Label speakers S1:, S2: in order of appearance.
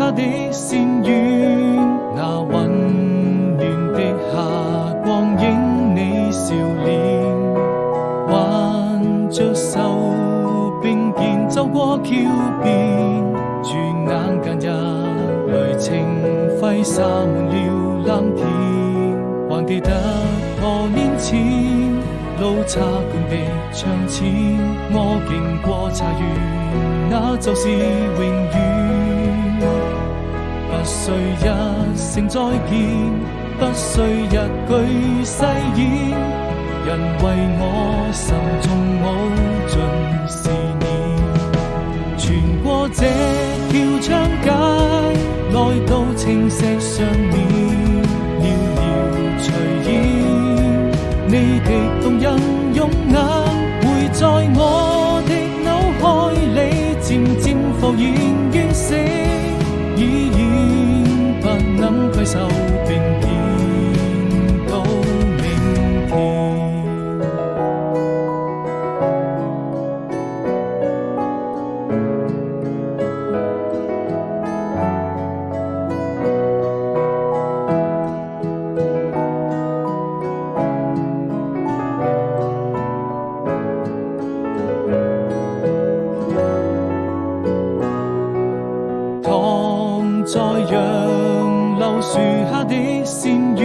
S1: 下的仙苑，那溫暖的夏光影你笑臉，挽着手並肩走過橋邊，轉眼間一縷情揮灑滿了藍天，還記得多年前路差館的窗前，我經過茶園，那就是永遠。不需一聲再見，不需一句誓言，人為我心中無盡思念。穿過這條長街，來到青石上面，遙遙隨煙，你的動人容顏會在我的腦海裡漸漸浮現完成，已然不能攜手並肩到明天。躺在楊柳樹下的仙苑，